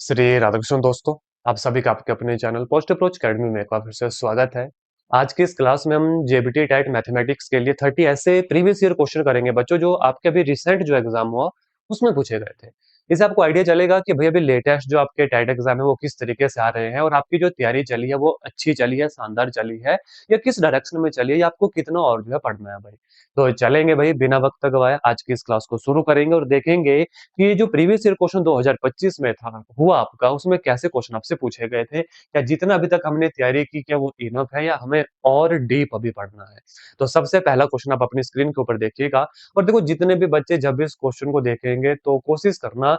श्री राधाकृष्ण दोस्तों, आप सभी का आपके अपने चैनल पोस्ट अप्रोच अकेडमी में एक बार फिर से स्वागत है। आज की इस क्लास में हम जेबीटी टाइट मैथमेटिक्स के लिए 30 ऐसे प्रीवियस ईयर क्वेश्चन करेंगे बच्चों, जो आपके अभी रिसेंट जो एग्जाम हुआ उसमें पूछे गए थे। इससे आपको आइडिया चलेगा कि भाई अभी लेटेस्ट जो आपके टाइट एग्जाम है वो किस तरीके से आ रहे हैं और आपकी जो तैयारी चली है वो अच्छी चली है, शानदार चली है या किस डायरेक्शन में चली है, या आपको कितना और जो है पढ़ना है भाई। तो चलेंगे भाई, बिना वक्त गवाए आज की इस क्लास को शुरू करेंगे और देखेंगे कि ये जो प्रीवियस ईयर क्वेश्चन 2025 में था हुआ आपका, उसमें कैसे क्वेश्चन आपसे पूछे गए थे, क्या जितना अभी तक हमने तैयारी की क्या वो इनफ है या हमें और डीप अभी पढ़ना है। तो सबसे पहला क्वेश्चन आप अपनी स्क्रीन के ऊपर देखिएगा और देखो, जितने भी बच्चे जब भी इस क्वेश्चन को देखेंगे तो कोशिश करना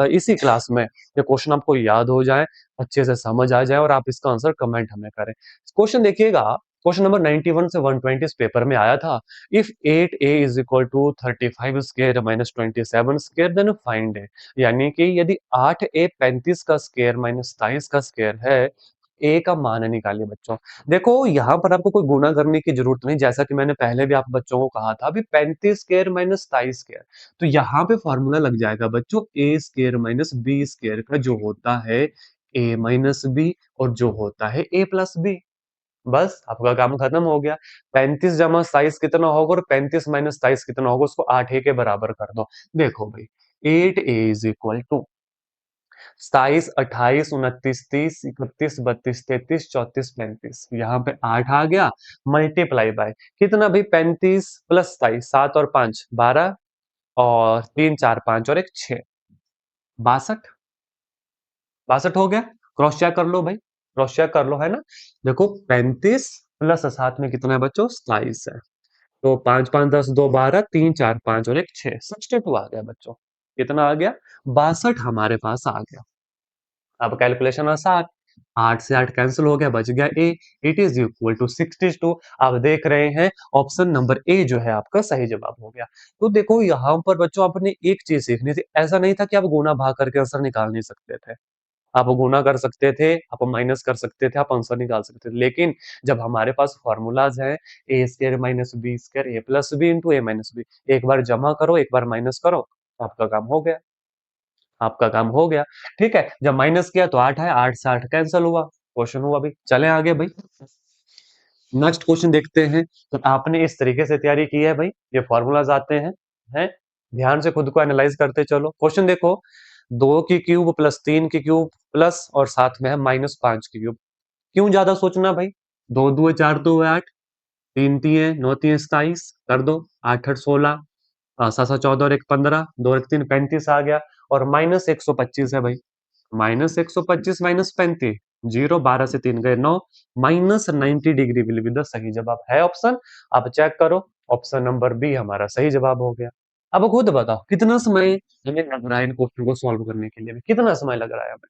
इसी क्लास में ये क्वेश्चन आपको याद हो जाए, अच्छे से समझ आ जाए और आप इसका आंसर कमेंट हमें करें। क्वेश्चन देखिएगा, क्वेश्चन नंबर 91 से 120 पेपर में आया था। If 8a is equal to 35 square minus 27 square then find a। यानी कि यदि 8a 35 का स्क्वायर माइनस 27 का स्क्वायर है, a का मान निकालिए बच्चों। देखो, यहाँ पर आपको कोई गुणा करने की जरूरत नहीं, जैसा कि मैंने पहले भी आप बच्चों को कहा था, अभी 35 स्क्वायर माइनस 27 स्क्वायर, तो यहाँ पे फॉर्मूला लग जाएगा बच्चों a square minus b square का, जो होता है a माइनस b और जो होता है a प्लस b। बस आपका काम खत्म हो गया। 35 जमा 27 कितना होगा और 35 माइनस 27 कितना होगा, उसको 8 ए के बराबर कर दो। देखो भाई, 8a इज इक्वल टू 27, 28, 29, 30, 31, 32, 33, 34, 35, यहाँ पे 8 आ गया, मल्टीप्लाई बाय कितना भाई, 35 प्लस 27, 7 और 5 12 और 3 4 5 और 1 6, 62। 62 हो गया। क्रॉस चेक कर लो भाई, क्रॉस चेक कर लो, है ना। देखो, 35 प्लस 7 में कितना है बच्चों, 27 है। तो 5 5 10 2 12 3 4 5 और 1 6, 62 आ गया बच्चों। कितना आ गया, 62 हमारे पास आ गया। अब कैलकुलेशन आसान, 8 से 8 कैंसिल हो गया, बच गया A. It is equal to 62। आप देख रहे हैं ऑप्शन नंबर ए जो है आपका सही जवाब हो गया। तो देखो, यहाँ पर बच्चों आपने एक चीज सीखनी थी, ऐसा नहीं था कि आप गुना भाग करके आंसर निकाल नहीं सकते थे। आप गुना कर सकते थे, आप माइनस कर सकते थे, आप आंसर निकाल सकते थे, लेकिन जब हमारे पास फॉर्मूलाज है ए स्क्वायर माइनस बी स्क्वायर ए प्लस बी इंटू ए माइनस बी, एक बार जमा करो एक बार माइनस करो, आपका काम हो गया, आपका काम हो गया। ठीक है, जब माइनस किया तो 8 है, 8 से 8 कैंसिल हुआ, क्वेश्चन हुआ भाई। चले आगे भाई, नेक्स्ट क्वेश्चन देखते हैं। तो आपने इस तरीके से तैयारी की है भाई, ये फॉर्मूलाज आते हैं, ध्यान से खुद को एनालाइज करते चलो। क्वेश्चन देखो, 2 की क्यूब प्लस 3 की क्यूब प्लस और साथ में है माइनस 5 की क्यूब। क्यों ज्यादा सोचना भाई, 2 2 4 2 8, 3 3 9 3 27 कर दो, 8 8 16, 7 7 14 और 1 15, 2 1 3 35 आ गया। और माइनस 125 है भाई, माइनस 125 माइनस 35, 0 12 से 3 गए 9, minus 90 degree will be the सही जवाब है ऑप्शन। आप चेक करो, ऑप्शन नंबर बी हमारा सही जवाब हो गया। अब खुद बताओ कितना समय हमें लग रहा है इन क्वेश्चन को सॉल्व करने के लिए, कितना समय लग रहा है हमें।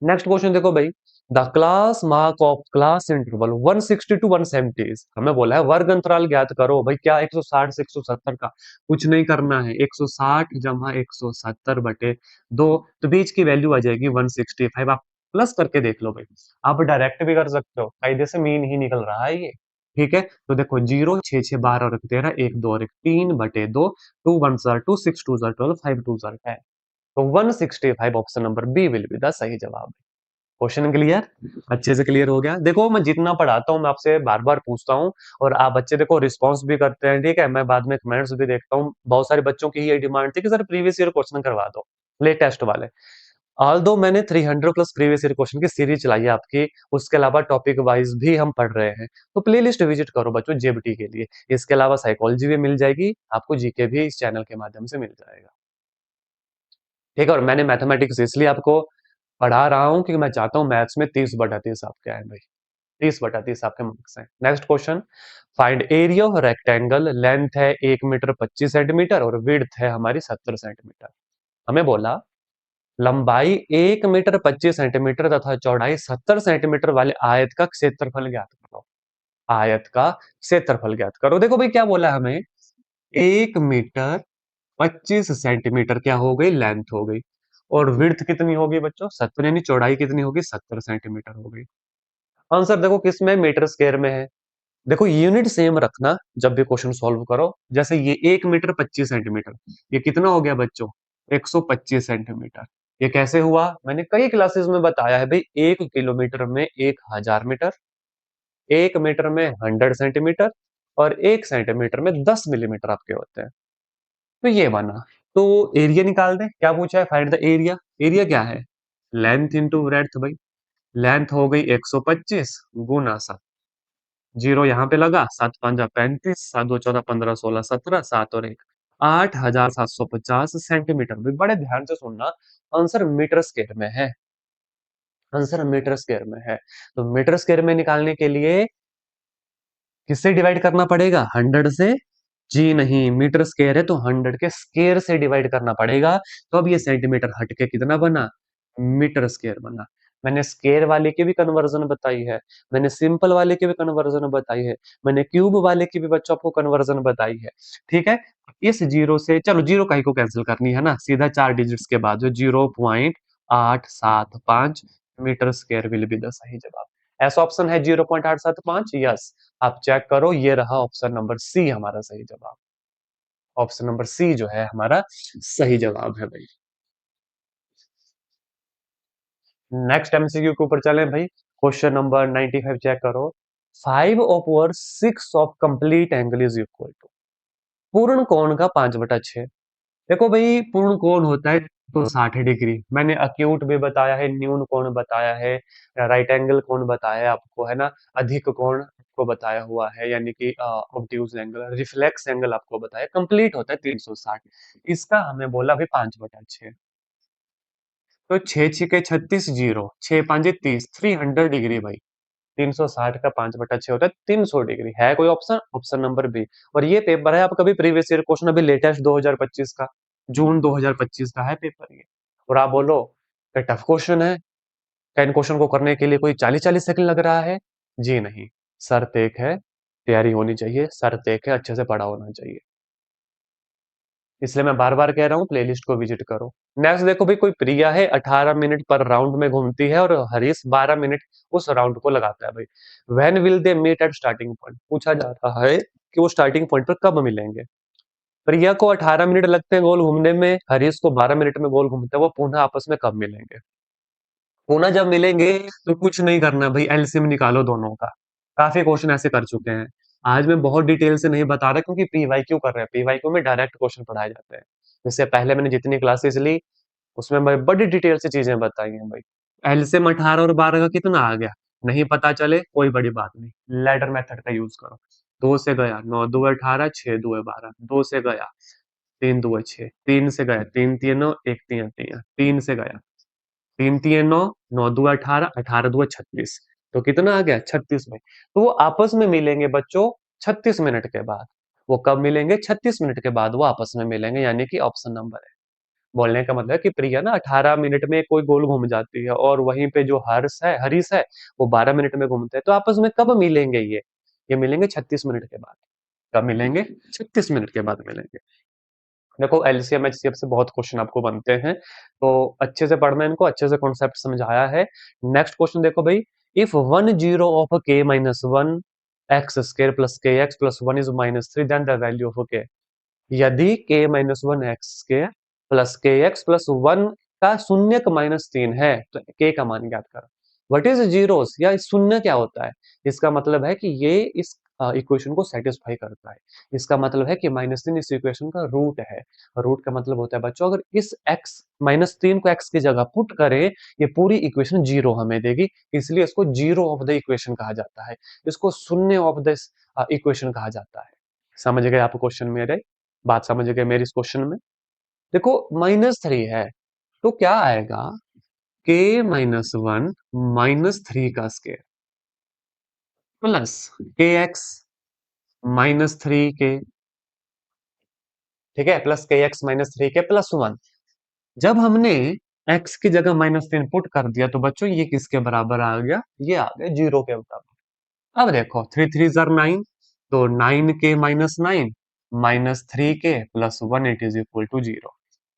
नेक्स्ट क्वेश्चन देखो भाई, the class mark of class interval 160 to 170 हमें बोला है वर्ग अंतराल ज्ञात करो। भाई क्या 160 से 170 का कुछ नहीं करना है, 160 जमा 170 बटे 2, तो बीच की वैल्यू आ जाएगी 165। आप प्लस करके देख लो भाई, आप डायरेक्ट भी कर सकते हो, कायदे से मीन ही निकल रहा है ये। ठीक है, तो देखो 0 6 6 12 और 13, 1 2 और 1 3 बटे 2, 2 1 2 6 2 12, 5 2 10, तो 165 option number b will be the सही जवाब। क्वेश्चन क्लियर, अच्छे से क्लियर हो गया। देखो, मैं जितना पढ़ाता हूँ मैं आपसे बार बार पूछता हूँ और आप बच्चे देखो रिस्पॉन्स भी करते हैं। ठीक है, मैं बाद में कमेंट्स भी देखता हूँ, बहुत सारे बच्चों की ये डिमांड थी कि सर प्रीवियस ईयर क्वेश्चन करवा दो, लेटेस्ट वाले। ऑल्दो मैंने 300 प्लस प्रीवियस ईयर क्वेश्चन की सीरीज चलाई है आपकी, उसके अलावा टॉपिक वाइज भी हम पढ़ रहे हैं। तो प्लेलिस्ट विजिट करो बच्चों जेबीटी के लिए। इसके अलावा साइकोलॉजी भी मिल जाएगी आपको, जीके भी इस चैनल के माध्यम से मिल जाएगा। ठीक है, और मैंने मैथमेटिक्स इसलिए आपको पढ़ा रहा हूँ क्योंकि मैं चाहता हूँ मैथ्स में 30/30 आपके आए भाई, 30/30 आपके मार्क्स हैं। Next question, find area of rectangle, length है 1 मीटर 25 सेंटीमीटर और विड्थ है हमारी 70 सेंटीमीटर। हमें बोला लंबाई 1 मीटर 25 सेंटीमीटर तथा चौड़ाई 70 सेंटीमीटर वाले आयत का क्षेत्रफल ज्ञात करो। आयत का क्षेत्रफल ज्ञात करो। देखो भाई क्या बोला हमें, 1 मीटर 25 सेंटीमीटर क्या हो गई, लेंथ हो गई, और विड्थ कितनी होगी बच्चों, 70, यानी चौड़ाई कितनी होगी, 70 सेंटीमीटर हो गई। आंसर देखो किस में, मीटर स्क्वायर में है। देखो यूनिट सेम रखना जब भी क्वेश्चन सॉल्व करो। जैसे ये 1 मीटर 25 सेंटीमीटर, ये कितना हो गया बच्चों, 125 सेंटीमीटर। ये कैसे हुआ? मैंने कई क्लासेस में बताया है भाई, 1 किलोमीटर में 1000 मीटर, 1 मीटर में 100 सेंटीमीटर और 1 सेंटीमीटर में 10 मिलीमीटर आपके होते हैं। तो ये बना। तो एरिया निकाल दें। क्या पूछा है? Find the area. एरिया क्या है? लेंथ इंटू ब्रेड्थ भाई। लेंथ हो गई 125 गुना 7। जीरो यहाँ पे लगा, 7 5 35, 7 2 14 15 16 17, 7 और 1 8750 सेंटीमीटर। भाई बड़े ध्यान से सुनना, आंसर मीटर स्क्वायर में है। आंसर मीटर स्क्वायर में है। तो मीटर स्क्वायर में निकालने के लिए किससे डिवाइड करना पड़ेगा? 100 से। जी नहीं, मीटर स्क्वायर है तो 100 के स्क्वायर से डिवाइड करना पड़ेगा। तो अब ये सेंटीमीटर हट के कितना बना? मीटर स्क्वायर बना। मैंने स्क्वायर वाले की भी कन्वर्जन बताई है, मैंने सिंपल वाले की भी कन्वर्जन बताई है, मैंने क्यूब वाले की भी बच्चों आपको कन्वर्जन बताई है। ठीक है, इस जीरो से चलो, जीरो का ही को कैंसिल करनी है ना, सीधा 4 डिजिट्स के बाद जो 0.875 metre square will be the सही जवाब। ऐसा ऑप्शन है 0.875? यस। आप चेक करो, ये रहा ऑप्शन नंबर सी हमारा सही जवाब। ऑप्शन नंबर सी जो है हमारा सही जवाब है भाई। नेक्स्ट एमसीक्यू के ऊपर चलें भाई। क्वेश्चन नंबर 95 चेक करो। 5 over 6 of complete angle is equal to. पूर्ण कोण का 5/6। देखो भाई, पूर्ण कोण होता है तो 60 डिग्री। मैंने अक्यूट भी बताया है, न्यून कोण बताया है, राइट एंगल कोण बताया है आपको, है ना। अधिक कोण आपको बताया हुआ है, यानी कि ऑब्ट्यूज एंगल, रिफ्लेक्स एंगल आपको बताया। कंप्लीट होता है 360। इसका हमें बोला भाई 5/6। तो 6 6 36 जीरो, 6 5 30, 300 डिग्री भाई। 360 का 5/6 होता है 300 डिग्री। है कोई ऑप्शन? Option number B. और ये पेपर है आपका भी प्रीवियस ईयर क्वेश्चन, अभी लेटेस्ट 2025 का, जून 2025 का है पेपर ये। और आप बोलो टफ क्वेश्चन है, क्या इन क्वेश्चन को करने के लिए कोई 40 सेकंड लग रहा है? जी नहीं, शर्त एक है, तैयारी होनी चाहिए, शर्त एक है, अच्छे से पढ़ा होना चाहिए। इसलिए मैं बार बार कह रहा हूँ, प्लेलिस्ट को विजिट करो। नेक्स्ट देखो भाई, कोई प्रिया है 18 मिनट पर राउंड में घूमती है और हरीश 12 मिनट उस राउंड को लगाता है भाई। When will they meet at starting point? पूछा जा रहा है कि वो स्टार्टिंग पॉइंट पर कब मिलेंगे। प्रिया को 18 मिनट लगते हैं गोल घूमने में, हरीश को 12 मिनट में गोल घूमते हैं, वो पुनः आपस में कब मिलेंगे? पुनः जब मिलेंगे तो कुछ नहीं करना भाई, एलसीएम निकालो दोनों का। काफी क्वेश्चन ऐसे कर चुके हैं। आज मैं बहुत डिटेल से नहीं बता रहा क्योंकि पीवाईक्यू कर रहे हैं, पीवाईक्यू में डायरेक्ट क्वेश्चन पढ़ाए जाते हैं। इससे पहले मैंने जितनी क्लासेस ली उसमें मैं बड़ी डिटेल से चीजें बताई हैं भाई। एलसीएम 18 और 12 का कितना आ गया? नहीं पता चले कोई बड़ी बात नहीं, लैडर मेथड का यूज करो। 2 से गया 9 2 18, 6 2 12, 2 से गया 3 2 6, 3 से गया 3 3 9, 1 3 3, 3 से गया 3 3 9, 9 2 18, 18 2 36। तो कितना आ गया? 36 में। तो वो आपस में मिलेंगे बच्चों 36 मिनट के बाद। वो कब मिलेंगे? 36 मिनट के बाद वो आपस में मिलेंगे, यानी कि ऑप्शन नंबर है। बोलने का मतलब है कि प्रिया ना 18 मिनट में कोई गोल घूम जाती है और वहीं पे जो हरीश है वो 12 मिनट में घूमते हैं। तो आपस में कब मिलेंगे ये मिलेंगे 36 मिनट के बाद। कब मिलेंगे? 36 मिनट के बाद मिलेंगे। देखो एलसीएम एचसीएफ से बहुत क्वेश्चन आपको बनते हैं, तो अच्छे से पढ़ना, इनको अच्छे से कॉन्सेप्ट समझाया है। नेक्स्ट क्वेश्चन देखो भाई। If 1 zero of k minus 1 x square plus k x plus 1 is -3, then the value of k। यदि k minus 1 x square plus k x plus 1 का शून्य -3 है तो k का मान ज्ञात करो। व्हाट इज जीरोस, या शून्य क्या होता है? इसका मतलब है कि ये इस इक्वेशन को सेटिस्फाई करता है। इसका मतलब है कि -3 इस इक्वेशन का रूट है। रूट का मतलब होता है बच्चों, अगर इस x -3 को x की जगह पुट करें, ये पूरी इक्वेशन जीरो हमें देगी। इसलिए इसको जीरो ऑफ द इक्वेशन कहा जाता है, इसको शून्य ऑफ द इक्वेशन कहा जाता है। समझ गए आप क्वेश्चन मेरे? बात समझ गए मेरी इस क्वेश्चन में? देखो -3 है तो क्या आएगा? k -1 -3 का स्क्वायर प्लस के एक्स -3 के, ठीक है, प्लस के एक्स -3 के प्लस 1। जब हमने x की जगह -3 पुट कर दिया तो बच्चों ये किसके बराबर आ गया? ये आ गया जीरो के बराबर। अब देखो 3 3 जार 9, तो 9 के -9 -3 के plus 1, it is equal to zero.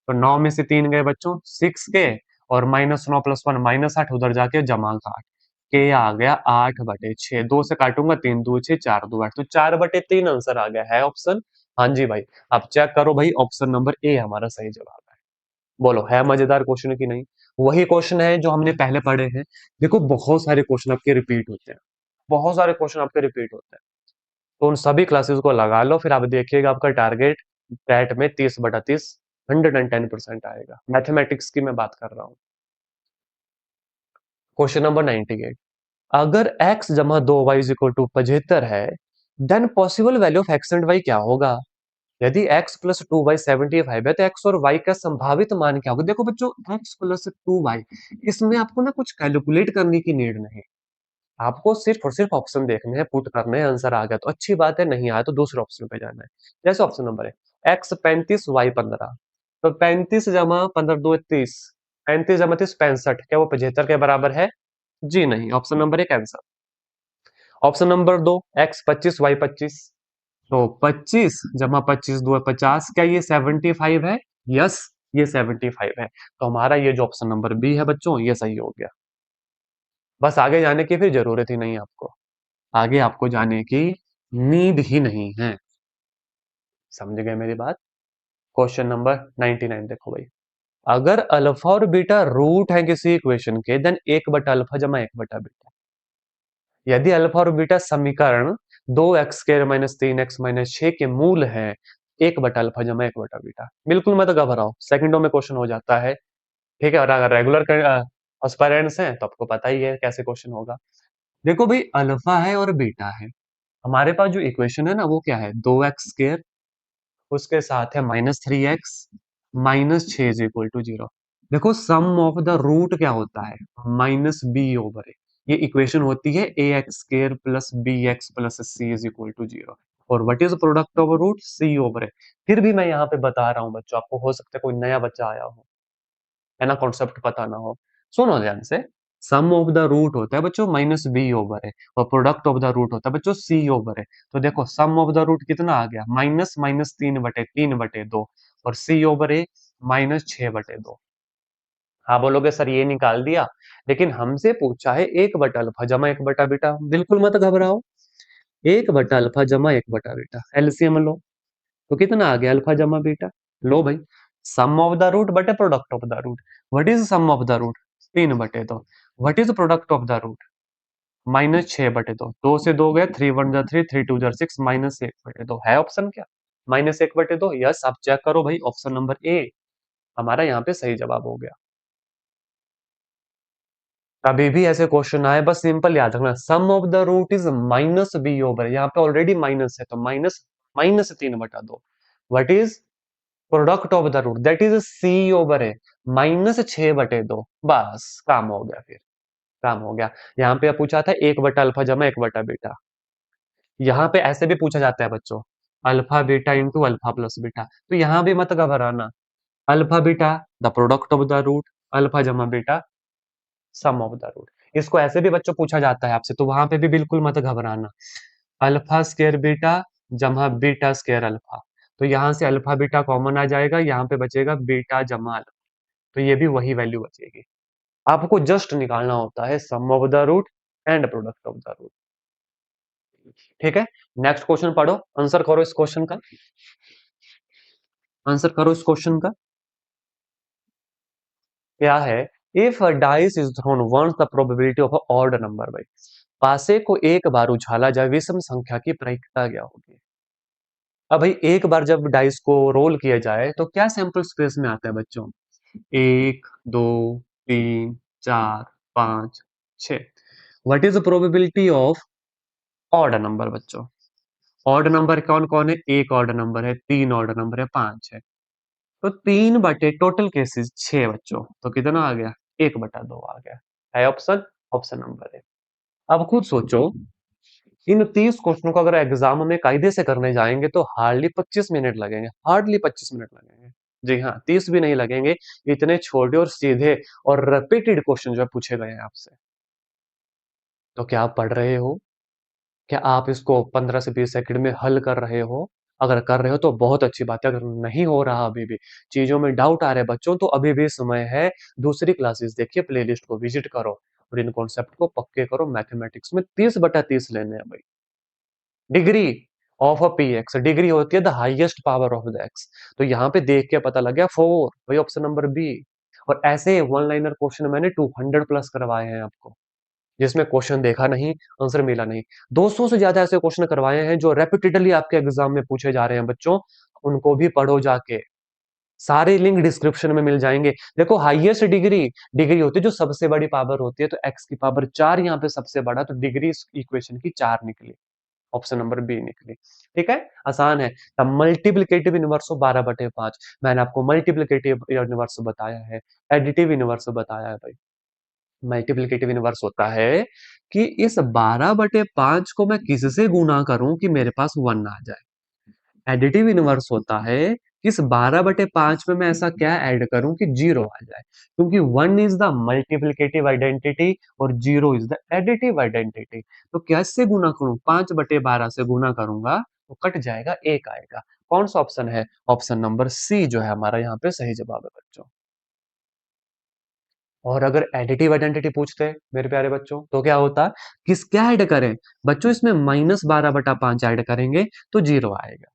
तो 9 में से 3 गए बच्चों 6 के, और -9 प्लस 1 -8, उधर जाके जमा का 8 के आ गया 8/6। 2 से काटूंगा 3 2 6 4 2 8, तो 4/3 आंसर आ गया है ऑप्शन। हाँ जी भाई, आप चेक करो भाई, ऑप्शन नंबर ए हमारा सही जवाब है। बोलो है मजेदार क्वेश्चन की नहीं? वही क्वेश्चन है जो हमने पहले पढ़े हैं। देखो बहुत सारे क्वेश्चन आपके रिपीट होते हैं, बहुत सारे क्वेश्चन आपके रिपीट होते हैं। तो उन सभी क्लासेस को लगा लो, फिर आप देखिएगा आपका टारगेट टेट में 30/30 110% आएगा। मैथमेटिक्स की मैं बात कर रहा हूँ। क्वेश्चन नंबर 98, अगर x जमा 2y इज इक्वल टू 75 है, then possible value of x and y क्या होगा? यदि x प्लस 2y 75 है तो x और y का संभावित मान क्या होगा? देखो बच्चों, x प्लस 2y, इसमें आपको ना कुछ कैलकुलेट करने की नीड नहीं, आपको सिर्फ और सिर्फ ऑप्शन देखने हैं, पुट करने हैं, आंसर आ गया तो अच्छी बात है, नहीं आया तो दूसरे ऑप्शन पे जाना है। जैसे ऑप्शन नंबर है x 35 y 15, तो 35 जमा 15 2 30, 35 जमा 30 65, क्या वो 75 के बराबर है? जी नहीं, ऑप्शन नंबर एक आंसर। ऑप्शन नंबर दो, x 25 y 25, तो 25 जमा 25 दो 50, क्या ये 75 है? यस, ये 75 है। तो हमारा ये जो ऑप्शन नंबर बी है बच्चों, ये सही हो गया। बस आगे जाने की फिर जरूरत ही नहीं आपको, आगे आपको जाने की नीड ही नहीं है। समझ गए मेरी बात? क्वेश्चन नंबर 99 देखो भाई, अगर अल्फा और बीटा रूट है किसी इक्वेशन के, देन 1/अल्फा जमा 1/बीटा। यदि अल्फा और बीटा समीकरण 2x² - 3x - 6 के मूल है, 1/अल्फा जमा 1/बीटा। बिल्कुल मत घबराओ, सेकंडों में क्वेश्चन हो जाता है। ठीक है, और अगर रेगुलर एस्पायरेंट्स हैं तो आपको पता ही है कैसे क्वेश्चन होगा। देखो भाई, अल्फा है और बीटा है, हमारे पास जो इक्वेशन है ना वो क्या है? 2x², उसके साथ है -3x -6 इज इक्वल टू 0। देखो सम ऑफ द रूट क्या होता है? -b/a। ये इक्वेशन होती है ax² plus bx plus c is equal to 0। और what is product of root? c/a। फिर भी मैं यहाँ पे बता रहा हूँ बच्चों, आपको हो सकता है कोई नया बच्चा आया हो, है ना, कॉन्सेप्ट पता ना हो। सुनो ध्यान से, सम ऑफ द रूट होता है बच्चों -b/a, और प्रोडक्ट ऑफ द रूट होता है बच्चों c/a। तो देखो सम ऑफ द रूट कितना आ गया? माइनस माइनस 3/3/2, और c/a -6/2। हाँ बोलोगे सर ये निकाल दिया, लेकिन हमसे पूछा है 1/अल्फा जमा 1/बीटा। बिल्कुल मत घबराओ, 1/अल्फा जमा 1/बीटा एलसीएम लो, तो कितना आ गया? अल्फा जमा बीटा। लो भाई, सम ऑफ द रूट बटे product of the root. What is sum of the root? 3/2। What is product of the root? -6/2। 2 से 2 गए, 3 1 3, 3 2 6, -1/2 है ऑप्शन क्या? -1/2। यस, आप चेक करो भाई, ऑप्शन नंबर ए हमारा यहाँ पे सही जवाब हो गया। कभी भी ऐसे क्वेश्चन आए बस सिंपल याद रखना, sum of the root is -b/, यहाँ पे ऑलरेडी माइनस है तो minus -3/2। What is product of the root? That is c/a -6/2। बस काम हो गया, फिर काम हो गया। यहाँ पे पूछा था 1/अल्फा जमा 1/बीटा, यहाँ पे ऐसे भी पूछा जाता है बच्चों, alpha beta into alpha plus beta. तो यहाँ भी मत घबराना, alpha beta the product of the root, alpha जमा beta sum of the root. इसको ऐसे भी बच्चों पूछा जाता है आपसे, तो वहां पे भी बिल्कुल मत घबराना, अल्फा स्केयर बीटा जमा बीटा स्केयर अल्फा। तो यहाँ से अल्फा बीटा कॉमन आ जाएगा, यहाँ पे बचेगा बीटा जमा अल्फा, तो ये भी वही वैल्यू बचेगी। आपको जस्ट निकालना होता है sum of the root and product of the root. ठीक है, नेक्स्ट क्वेश्चन पढ़ो, आंसर करो इस क्वेश्चन का, आंसर करो इस क्वेश्चन का। क्या है? If a dice is thrown once the probability of a odd number by, पासे को एक बार उछाला जाए विषम संख्या की प्रायिकता क्या होगी? अब भाई एक बार जब डाइस को रोल किया जाए तो क्या सैंपल स्पेस में आता है बच्चों? 1 2 3 4 5 6। What is the probability of odd number बच्चों? ऑड नंबर कौन कौन है? एक ऑड नंबर है, तीन ऑड नंबर है, पांच है। तो 3 टोटल केसेस 6 बच्चों, तो कितना आ गया? 1/2 आ गया। है ऑप्शन, ऑप्शन नंबर है। अब खुद सोचो, इन 30 क्वेश्चनों को अगर एग्जाम में कायदे से करने जाएंगे तो हार्डली 25 मिनट लगेंगे, हार्डली 25 मिनट लगेंगे। जी हाँ, 30 भी नहीं लगेंगे, इतने छोटे और सीधे और रिपीटेड क्वेश्चन जो है पूछे गए हैं आपसे। तो क्या आप पढ़ रहे हो? क्या आप इसको 15 से 20 सेकंड में हल कर रहे हो? अगर कर रहे हो तो बहुत अच्छी बात है, अगर नहीं हो रहा अभी भी, चीजों में डाउट आ रहे बच्चों, तो अभी भी समय है, दूसरी क्लासेस देखिए, प्लेलिस्ट को विजिट करो और इन कॉन्सेप्ट को पक्के करो। मैथमेटिक्स में 30/30 लेने हैं भाई, degree of a P x, degree होती है the highest power of the x. तो यहाँ पे देख के पता लग गया 4, वही ऑप्शन नंबर बी। और ऐसे वन लाइनर क्वेश्चन मैंने 200 प्लस करवाए हैं आपको, जिसमें क्वेश्चन देखा नहीं, आंसर मिला नहीं। 200 से ज्यादा ऐसे क्वेश्चन करवाए हैं जो रेपिटेडली आपके एग्जाम में पूछे जा रहे हैं बच्चों, उनको भी पढ़ो जाके। सारे लिंक डिस्क्रिप्शन में मिल जाएंगे। देखो हाईएस्ट डिग्री, डिग्री होती है जो सबसे बड़ी पावर होती है, तो एक्स की पावर 4 यहाँ पे सबसे बड़ा, तो डिग्री इस इक्वेशन की 4 निकली, ऑप्शन नंबर बी निकली। ठीक है, आसान है। तब मल्टीप्लिकेटिव इनवर्स हो 12/5, मैंने आपको मल्टीप्लिकेटिव इनवर्स बताया है, एडिटिव इनवर्स बताया है भाई। मल्टीप्लिकेटिव इनवर्स होता है कि इस 12/5 को मैं किससे गुना करूं कि मेरे पास 1 आ जाए। एडिटिव इनवर्स होता है कि इस 12/5 में मैं ऐसा क्या ऐड करूं कि 0 आ जाए, क्योंकि 1 इज द मल्टीप्लिकेटिव आइडेंटिटी और 0 इज द एडिटिव आइडेंटिटी। तो कैसे गुना करूं, 5/12 से गुना करूंगा तो कट जाएगा, 1 आएगा। कौन सा ऑप्शन है, ऑप्शन नंबर सी जो है हमारा यहाँ पे सही जवाब है बच्चों। और अगर एडिटिव आइडेंटिटी पूछते मेरे प्यारे बच्चों तो क्या होता, किस क्या ऐड करें बच्चों, इसमें -12/5 ऐड करेंगे तो 0 आएगा,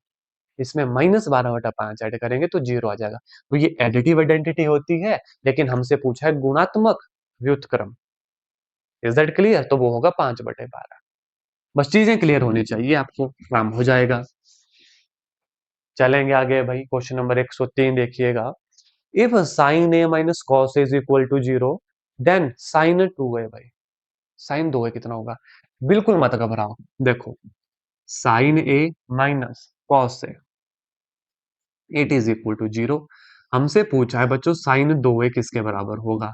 इसमें -12/5 ऐड करेंगे तो 0 आ जाएगा। तो ये एडिटिव आइडेंटिटी होती है, लेकिन हमसे पूछा है गुणात्मक व्युत्क्रम। इज दैट क्लियर, तो वो होगा 5/12। बस चीजें क्लियर होनी चाहिए, आपको काम हो जाएगा। चलेंगे आगे भाई, क्वेश्चन नंबर 103 देखिएगा। If sine a minus cos is equal to 0, then sine 2a भाई, साइन 2a कितना होगा। बिल्कुल मत घबराओ, देखो sine a minus cos a, it is equal to 0। हमसे पूछा है बच्चों साइन 2a किसके बराबर होगा।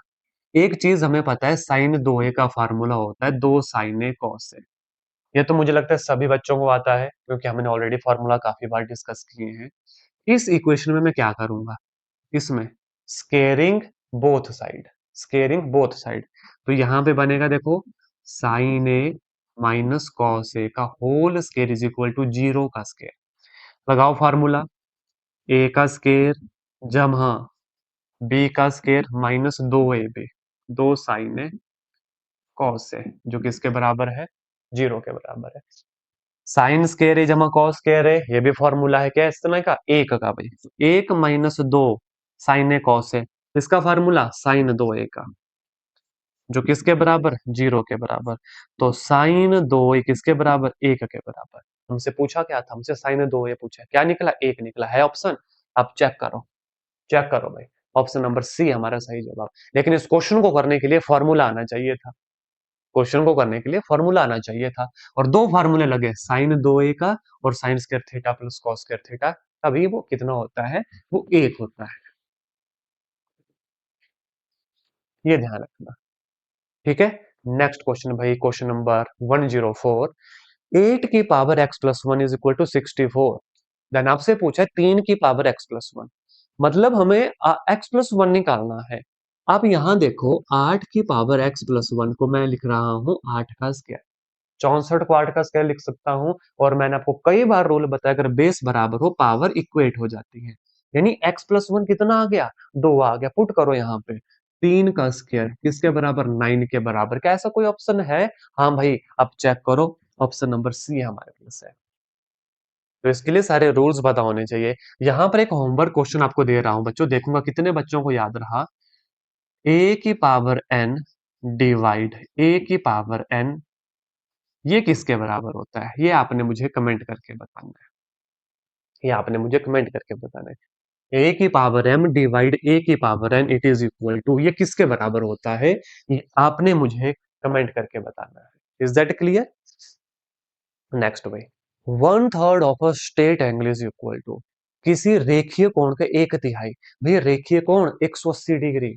एक चीज हमें पता है, साइन 2a का फार्मूला होता है 2 साइन ए कॉस ए। ये तो मुझे लगता है सभी बच्चों को आता है, क्योंकि हमने ऑलरेडी फार्मूला काफी बार डिस्कस किए हैं। इस इक्वेशन में मैं क्या करूंगा, इसमें squaring both side, squaring both side. तो यहां पे बनेगा देखो sine a minus cos a का whole square is equal to 0 का स्केयर। लगाओ फार्मूला, ए का स्केयर जमा बी का square minus 2ab, 2 sign A cos A, जो किसके बराबर है, 0 के बराबर है। साइन स्केयर ए जमा कॉस स्केयर ए, ये भी फॉर्मूला है क्या इस तरह का, एक का भाई, 1 - 2 साइन ए कॉस ए, इसका फार्मूला साइन 2a का, जो किसके बराबर, 0 के बराबर। तो साइन 2a किसके बराबर, 1 के बराबर। हमसे पूछा क्या था, हमसे साइन 2a पूछा, क्या निकला, 1 निकला है ऑप्शन। आप चेक करो, चेक करो भाई, ऑप्शन नंबर सी हमारा सही जवाब। लेकिन इस क्वेश्चन को करने के लिए फॉर्मूला आना चाहिए था, क्वेश्चन को करने के लिए फॉर्मूला आना चाहिए था। और दो फार्मूले लगे, साइन 2a का और sine square theta plus cos square theta, तभी वो कितना होता है, वो 1 होता है। ये ध्यान रखना, ठीक है। नेक्स्ट क्वेश्चन भाई, क्वेश्चन नंबर 104। 8 की power x plus 1 is equal to 64। Then आपसे पूछा है 3 की पावर x प्लस 1, मतलब हमें x प्लस 1 निकालना है। आप यहां देखो 8 की पावर x प्लस 1 को मैं लिख रहा हूं 8 का स्क्वायर, 64 को 8 का स्क्वायर लिख सकता हूं। और मैंने आपको कई बार रूल बताया, अगर बेस बराबर हो पावर इक्वेट हो जाती है। यानी x प्लस 1 कितना आ गया, 2 आ गया। पुट करो यहाँ पे, 3 का स्क्वायर किसके बराबर, 9 के बराबर। क्या ऐसा कोई ऑप्शन है, हाँ भाई आप चेक करो, ऑप्शन नंबर सी हमारे पास है। तो इसके लिए सारे रूल्स पता होने चाहिए। यहाँ पर एक होमवर्क क्वेश्चन आपको दे रहा हूं बच्चों, देखूंगा कितने बच्चों को याद रहा। ए की पावर एन डिवाइड ए की पावर एन, ये किसके बराबर होता है, ये आपने मुझे कमेंट करके बताना है। ये आपने मुझे कमेंट करके बताना है। ए की पावर एम डिवाइड ए की power n it is equal to, ये किसके बराबर होता है, ये आपने मुझे कमेंट करके बताना है। Is that clear. नेक्स्ट भाई, 1/3 of a straight angle is equal to, किसी रेखीय कोण का 1/3। भैया रेखीय कोण 180 डिग्री,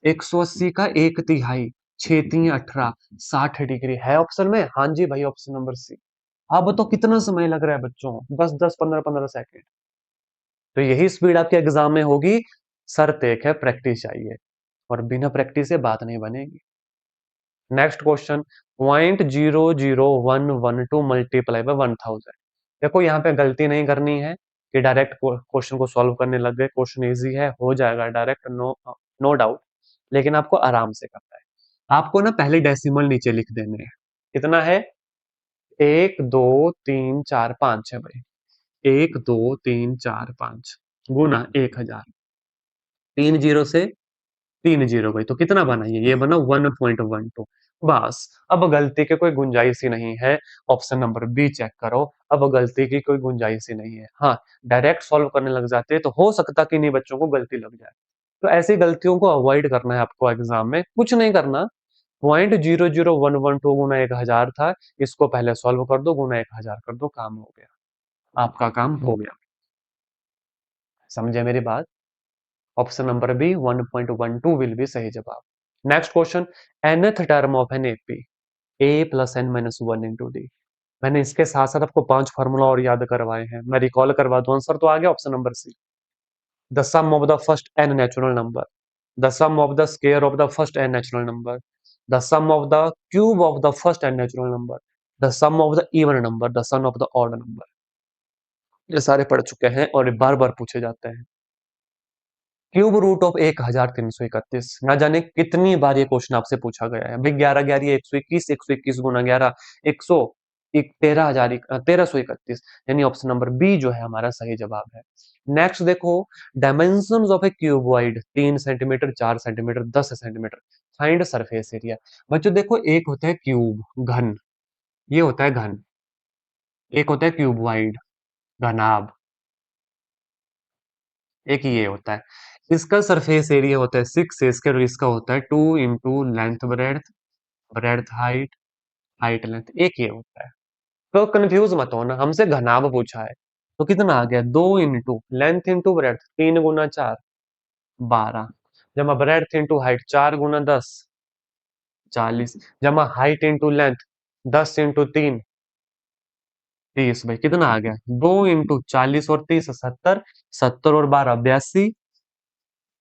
180 का 1/3, 6×3 = 18, 60 डिग्री है ऑप्शन में। हाँ जी भाई, ऑप्शन नंबर सी। अब तो कितना समय लग रहा है बच्चों, बस 10 15 15 सेकंड। तो यही स्पीड आपके एग्जाम में होगी। शर्त एक है, प्रैक्टिस चाहिए, और बिना प्रैक्टिस से बात नहीं बनेगी। Next question, 0.00112 multiply by 1000। देखो यहाँ पे गलती नहीं करनी है कि डायरेक्ट क्वेश्चन को सॉल्व करने लग गए। क्वेश्चन इजी है, हो जाएगा डायरेक्ट, नो नो डाउट। लेकिन आपको आराम से करना है। आपको ना पहले डेसिमल नीचे लिख देने हैं। कितना है, एक दो तीन चार पांच है भाई। एक दो तीन चार पांच गुना 1000, तीन जीरो से तीन जीरो भाई, तो कितना बना ये बना 1.12। बस, अब गलती की कोई गुंजाइश ही नहीं है। ऑप्शन नंबर बी चेक करो, अब गलती की कोई गुंजाइश ही नहीं है। हाँ, डायरेक्ट सॉल्व करने लग जाते हैं तो हो सकता कि नहीं बच्चों को गलती लग जाए। तो ऐसी गलतियों को अवॉइड करना है आपको एग्जाम में, कुछ नहीं करना। 0.00112 गुना 1000 था, इसको पहले सॉल्व कर दो, गुना 1000 कर दो, काम हो गया, आपका काम हो गया। समझे मेरी बात? Option number b 1.12 will be सही जवाब। Next question, nth term of an AP a plus n minus one into d. मैंने इसके साथ साथ आपको 5 फार्मूला और याद करवाए हैं, मैं रिकॉल करवा दूं, आंसर तो आ गया option number c. The sum of the first n natural number, the sum of the square of the first n natural number, the sum of the cube of the first n natural number, the sum of the even number, the sum of the odd number. ये सारे पढ़ चुके हैं और बार बार पूछे जाते हैं। Cube root of 1331, ना जाने कितनी बार ये क्वेश्चन आपसे पूछा गया है भाई। 11 11 121 गुना 11 100 13,031, यानी ऑप्शन नंबर बी जो है हमारा सही जवाब है। नेक्स्ट देखो, dimension of A cuboid 3 centimetre, 4 centimetre, 10 centimetre, find surface area. बच्चों देखो, एक होता है क्यूब घन, ये होता है घन, एक होता है क्यूबॉइड घनाभ, एक ये होता है। इसका सरफेस एरिया होता है 6 स्क्वायर और इसका होता है 2 into length breadth, breadth height, height length, एक ये होता है। तो कंफ्यूज मत होना, हमसे घनाभ पूछा है तो कितना आ गया, 2 इंटू लेंथ इंटू ब्रेड्थ, 3 गुना 4 12, जमा ब्रेड्थ इंटू हाइट 4 गुना 10 40, जमा हाइट इंटू लेंथ 10 इंटू 3 30। भाई कितना आ गया, 2 इंटू 40 और 30 70, 70 और 12 82,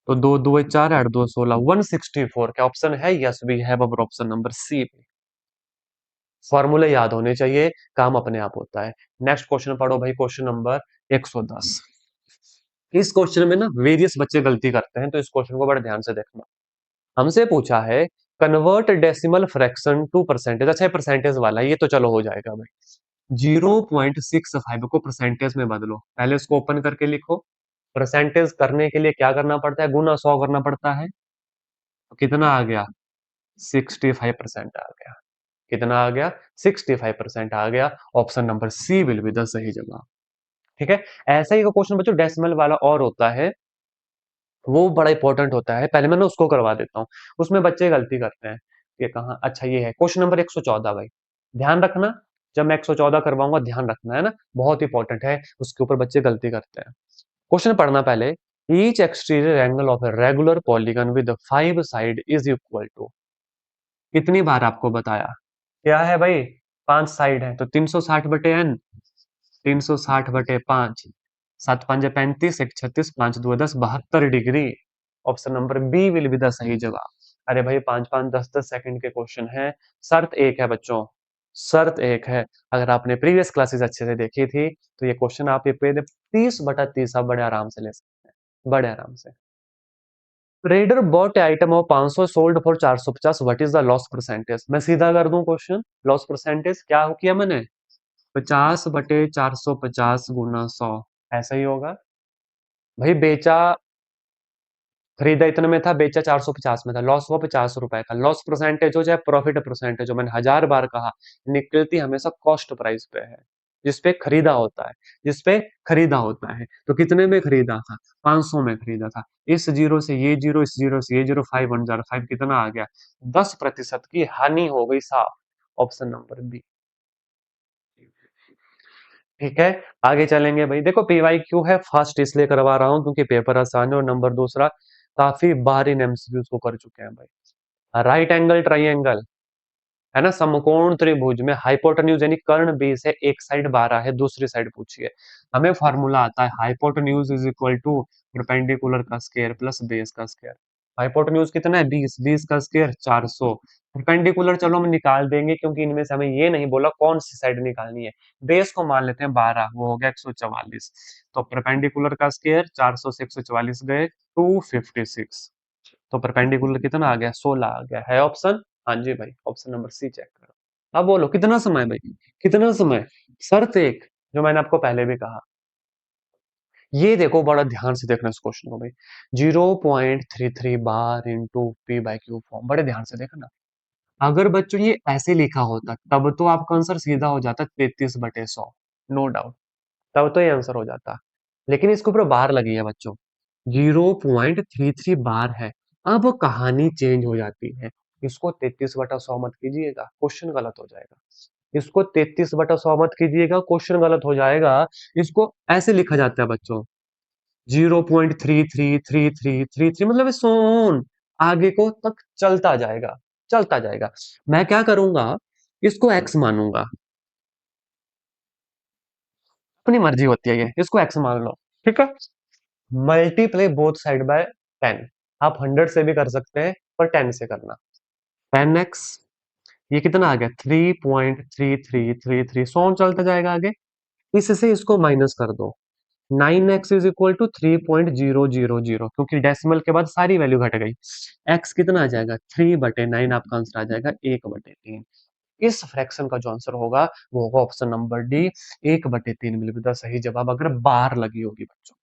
तो दो दो चार, 8 2 16, 164 का ऑप्शन है, yes we have our option number c. फॉर्मूले याद होने चाहिए, काम अपने आप होता है। नेक्स्ट क्वेश्चन पढ़ो भाई, क्वेश्चन नंबर 110। इस क्वेश्चन में ना वेरियस बच्चे गलती करते हैं, तो इस क्वेश्चन को बड़े ध्यान से देखना। हमसे पूछा है convert decimal fraction to percentage. अच्छा, परसेंटेज वाला ये तो चलो हो जाएगा भाई। 0.65 को परसेंटेज में बदलो, पहले उसको ओपन करके लिखो। परसेंटेज करने के लिए क्या करना पड़ता है, गुना 100 करना पड़ता है, तो कितना आ गया, 65% आ गया। कितना आ गया, 65% आ गया। Option number c will be the सही जवाब। ठीक है। ऐसा ही क्वेश्चन बच्चों डेसिमल वाला और होता है, वो बड़ा इंपॉर्टेंट होता है, पहले मैं ना उसको करवा देता हूँ। उसमें बच्चे गलती करते हैं। ये कहा, अच्छा ये है क्वेश्चन नंबर 114 भाई, ध्यान रखना। जब मैं 114 करवाऊंगा ध्यान रखना है ना, बहुत इंपॉर्टेंट है, उसके ऊपर बच्चे गलती करते हैं। क्वेश्चन पढ़ना पहले। Each exterior angle of a regular polygon with 5 side is equal to, कितनी बार आपको बताया, क्या है भाई, 5 साइड है तो 360/n, 360/5, 7 5 35, 1 36, 5 2 10, 72 degree. Option number b will be the सही जवाब। अरे भाई 5 5 10 10 सेकंड के क्वेश्चन है। शर्त एक है बच्चों, शर्त एक है, अगर आपने प्रीवियस क्लासेस अच्छे से देखी थी तो ये क्वेश्चन आप ये पे 30/30 आप बड़े आराम से ले सकते हैं, बड़े आराम से। Trader bought item of 500 sold for 450, what is the loss percentage. मैं सीधा कर दूं क्वेश्चन, लॉस परसेंटेज क्या हो किया मैंने, 50/450 गुना 100, ऐसा ही होगा भाई। बेचा, खरीदा इतने में था, बेचा 450 में था, लॉस हुआ 50 रुपए का। लॉस परसेंटेज हो चाहे प्रॉफिट परसेंटेज हो, मैंने 1000 बार कहा, निकलती हमेशा कॉस्ट प्राइस पे है, जिसपे खरीदा होता है, जिसपे खरीदा होता है। तो कितने में खरीदा था, 500 में खरीदा था। इस जीरो से ये जीरो, इस जीरो से ये जीरो, 5 कितना आ गया, 10% की हानि हो गई साफ। Option number b. ठीक है। आगे चलेंगे भाई, देखो पीवाई क्यू है, फर्स्ट इसलिए करवा रहा हूं क्योंकि पेपर आसान है, और नंबर दूसरा काफी बार इन एमसीक्यूज को कर चुके हैं भाई। राइट एंगल ट्राइंगल है ना, समकोण त्रिभुज में हाइपोटेन्यूज यानी कर्ण 20 है, एक साइड 12 है, दूसरी साइड पूछिए। हमें फार्मूला आता है hypotenuse is equal to perpendicular का स्क्वायर प्लस बेस का स्क्वायर। हाइपोटेन्यूज कितना है, 20, 20 का स्क्वायर 400। परपेंडिकुलर चलो हम निकाल देंगे क्योंकि इनमें से हमें ये नहीं बोला कौन सी साइड निकालनी है। बेस को मान लेते हैं 12, वो हो गया 144। तो परपेंडिकुलर का स्क्वायर 400 से 144 गए 256, तो परपेंडिकुलर कितना आ गया, 16 आ गया है ऑप्शन। हाँ जी भाई, ऑप्शन नंबर सी चेक करो। अब बोलो कितना समय भाई, कितना समय। शर्त एक, जो मैंने आपको पहले भी कहा, ये देखो बड़ा ध्यान से देखना इस क्वेश्चन को भाई, 0.33 बार into p by q form, बड़े ध्यान से देखना। अगर बच्चों ये ऐसे लिखा होता तब तो आपका आंसर सीधा हो जाता 33/100, नो डाउट, तब तो ये आंसर हो जाता। लेकिन इसके ऊपर बार लगी है बच्चों, 0.33 बार है। अब कहानी चेंज हो जाती है, इसको 33/100 मत कीजिएगा, क्वेश्चन गलत हो जाएगा। इसको 33/100 मत कीजिएगा, क्वेश्चन गलत हो जाएगा। इसको ऐसे लिखा जाता है बच्चों, 0.333333, मतलब सोन आगे को तक चलता जाएगा, चलता जाएगा। मैं क्या करूंगा, इसको एक्स मानूंगा, अपनी मर्जी होती है ये, इसको एक्स मान लो, ठीक है। मल्टीप्लाई बोथ साइड बाय 10, आप 100 से भी कर सकते हैं पर 10 से करना। 10x, ये कितना आ गया 3.3333, सोन चलता जाएगा आगे। इससे इसको माइनस कर दो, 9x इज इक्वल टू 3.000, क्योंकि डेसिमल के बाद सारी वैल्यू घट गई। x कितना आ जाएगा 3/9, आपका आंसर आ जाएगा 1/3। इस फ्रैक्शन का जो आंसर होगा वो होगा option number D, 1/3 will be the सही जवाब, अगर बार लगी होगी बच्चों।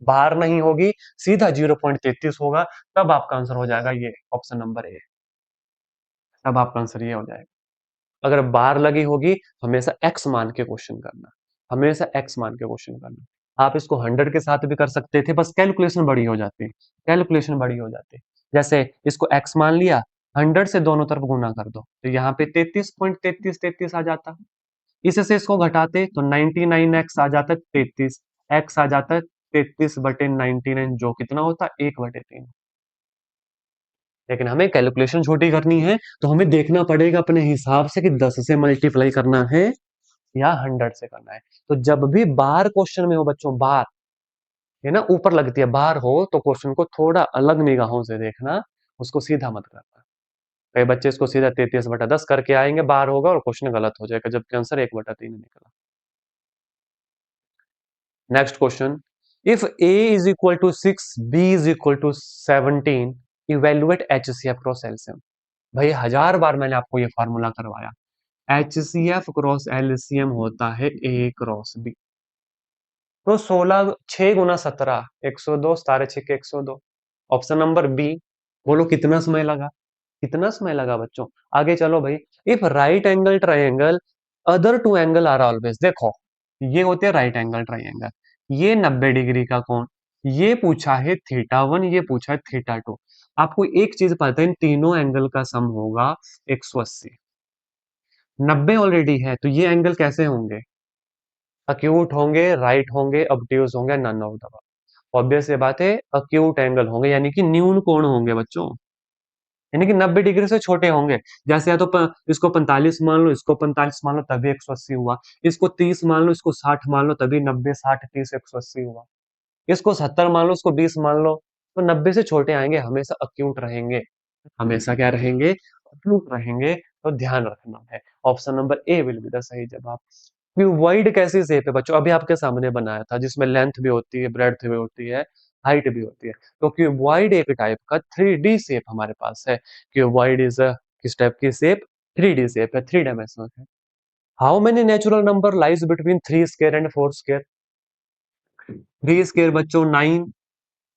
बार नहीं होगी, सीधा 0.33 होगा, तब आपका आंसर हो जाएगा ये ऑप्शन नंबर ए, तब आपका आंसर ये हो जाएगा। अगर बार लगी होगी, हमेशा एक्स मान के क्वेश्चन करना, हमेशा एक्स मान के क्वेश्चन करना। आप इसको 100 के साथ भी कर सकते थे, बस कैलकुलेशन बड़ी हो जाती, कैलकुलेशन बड़ी हो जाती। जैसे इसको एक्स मान लिया, 100 से दोनों तरफ गुना कर दो, तो यहाँ पे 33.3333 आ जाता। इससे इसको घटाते तो 99x आ जाता, 33 एक्स आ जाता 33/99, जो कितना होता 1/3। लेकिन हमें कैलकुलेशन छोटी करनी है, तो हमें देखना पड़ेगा अपने हिसाब से कि 10 से मल्टीप्लाई करना है या 100 से करना है। तो जब भी बार क्वेश्चन में हो बच्चों, बार है ना ऊपर लगती है, बार हो तो क्वेश्चन को थोड़ा अलग निगाहों से देखना, उसको सीधा मत करना। कई बच्चे इसको सीधा 33/10 करके आएंगे, बार होगा और क्वेश्चन गलत हो जाएगा, जबकि आंसर 1/3 निकला। Next question, if a is equal to 6, b is equal to 17, evaluate HCF cross LCM. भाई 1000 बार मैंने आपको ये फार्मूला करवाया, HCF क्रॉस एलसीएम होता है A क्रॉस B। तो 16 6 गुना 17 102, 6 के 102, ऑप्शन नंबर बी। बोलो कितना समय लगा, कितना समय लगा बच्चों। आगे चलो भाई, if right angle triangle other two angle are always, देखो ये होते हैं राइट एंगल ट्राइंगल, ये 90 डिग्री का कोण, ये पूछा है थीटा 1, ये पूछा है थीटा 2। आपको एक चीज पता है, इन तीनों एंगल का सम होगा 180। 90 ऑलरेडी है, तो ये एंगल कैसे होंगे, अक्यूट होंगे, राइट होंगे, ऑब्ट्यूज होंगे, none of the above. Obvious ये बात है, अक्यूट एंगल होंगे, यानी कि न्यून कोण होंगे बच्चों, यानी कि 90 डिग्री से छोटे होंगे। जैसे या तो इसको 45 मान लो, इसको 45 मान लो, तभी 180 हुआ। इसको 30 मान लो, इसको 60 मान लो, तभी 90 60 30 180 हुआ। इसको 70 मान लो, इसको 20 मान लो, तो 90 से छोटे आएंगे, हमेशा अक्यूट रहेंगे, हमेशा क्या रहेंगे, अक्यूट रहेंगे। तो ध्यान रखना है, option number A will be the सही जवाब। क्यूबॉइड कैसी शेप है बच्चों, अभी आपके सामने बनाया था, जिसमें लेंथ भी होती है, ब्रेड्थ भी होती है, हाइट भी होती है। तो क्यूबॉइड एक टाइप का 3D शेप हमारे पास है। क्यूबॉइड इज किस टाइप की शेप, 3D शेप है, 3 डायमेंशनल है। How many natural number lies between 3 square and 4 square. 3 square बच्चों 9,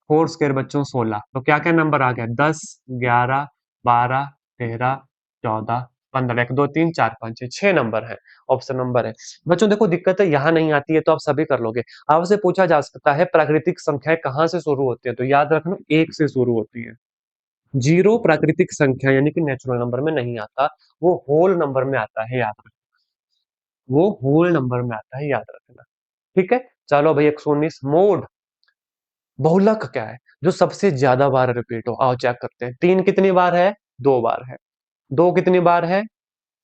4 स्क्वायर बच्चों 16, तो क्या क्या नंबर आ गया 10 11 12 13 14 15, 1 2 3 4 5 6, 6 नंबर है, ऑप्शन नंबर है। बच्चों देखो दिक्कत है यहाँ नहीं आती है तो आप सभी कर लोगे। आपसे पूछा जा सकता है प्राकृतिक संख्याएं कहाँ से शुरू होती है, तो याद रखना 1 से शुरू होती है। जीरो प्राकृतिक संख्या यानी कि नेचुरल नंबर में नहीं आता, वो होल नंबर में आता है, याद रखना, वो होल नंबर में आता है, याद रखना। ठीक है, चलो भाई 119 मोड, बहुलक क्या है, जो सबसे ज्यादा बार रिपीट हो, आओ चेक करते हैं। 3 कितनी बार है, 2 बार है। 2 कितनी बार है,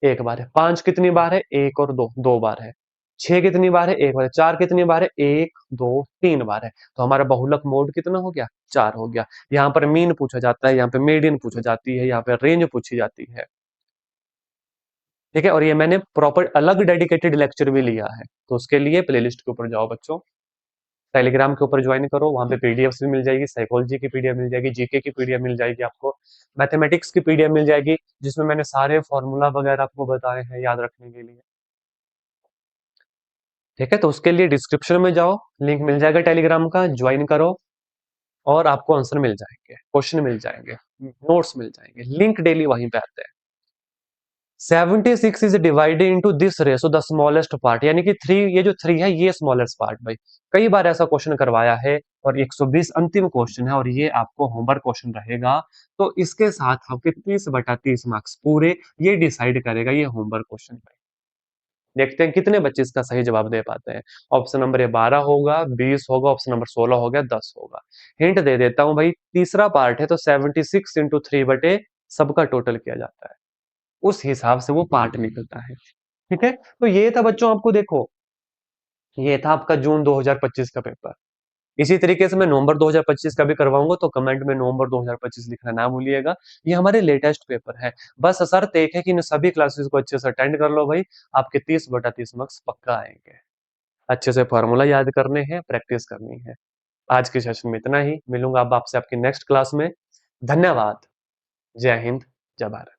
1 बार है। 5 कितनी बार है, 1 और 2, 2 बार है। 6 कितनी बार है, 1 बार है। 4 कितनी बार है, 1 2 3 बार है। तो हमारा बहुलक मोड कितना हो गया, 4 हो गया। यहाँ पर मीन पूछा जाता है, यहाँ पे मीडियन पूछा जाती है, यहाँ पे रेंज पूछी जाती है। ठीक है, और ये मैंने प्रॉपर अलग डेडिकेटेड लेक्चर भी लिया है, तो उसके लिए प्लेलिस्ट के ऊपर जाओ बच्चों। टेलीग्राम के ऊपर ज्वाइन करो, वहां पे पीडीएफ्स भी मिल जाएगी, साइकोलॉजी की पीडीएफ मिल जाएगी, जीके की पीडीएफ मिल जाएगी आपको, मैथमेटिक्स की पीडीएफ मिल जाएगी, जिसमें मैंने सारे फॉर्मूला वगैरह आपको बताए हैं याद रखने के लिए। ठीक है, तो उसके लिए डिस्क्रिप्शन में जाओ, लिंक मिल जाएगा टेलीग्राम का, ज्वाइन करो और आपको आंसर मिल जाएंगे, क्वेश्चन मिल जाएंगे, नोट्स मिल जाएंगे, लिंक डेली वहीं पे आते हैं। 76 is divided into this ratio the smallest part, यानी कि 3, ये जो 3 है ये स्मॉलेस्ट पार्ट भाई, कई बार ऐसा क्वेश्चन करवाया है और 120 अंतिम क्वेश्चन है और ये आपको होमवर्क क्वेश्चन रहेगा, तो इसके साथ आपके 30/30 मार्क्स पूरे ये डिसाइड करेगा ये होमवर्क क्वेश्चन। देखते हैं कितने बच्चे इसका सही जवाब दे पाते हैं। ऑप्शन नंबर ए 12 होगा, 20 होगा, ऑप्शन नंबर 16 हो गया, 10 होगा। हिंट दे देता हूं भाई, तीसरा पार्ट है तो 76 इंटू 3 सबका टोटल किया जाता है, उस हिसाब से वो पार्ट निकलता है। ठीक है, तो ये था बच्चों, आपको देखो ये था आपका जून 2025 का पेपर। इसी तरीके से मैं नवंबर 2025 का भी करवाऊंगा, तो कमेंट में नवंबर 2025 लिखना ना भूलिएगा। ये हमारे लेटेस्ट पेपर है। बस शर्त एक है कि इन सभी क्लासेस को अच्छे से अटेंड कर लो भाई, आपके 30/30 मार्क्स पक्का आएंगे। अच्छे से फॉर्मूला याद करने हैं, प्रैक्टिस करनी है। आज के सेशन में इतना ही, मिलूंगा अब आपसे आपकी नेक्स्ट क्लास में। धन्यवाद। जय हिंद, जय भारत।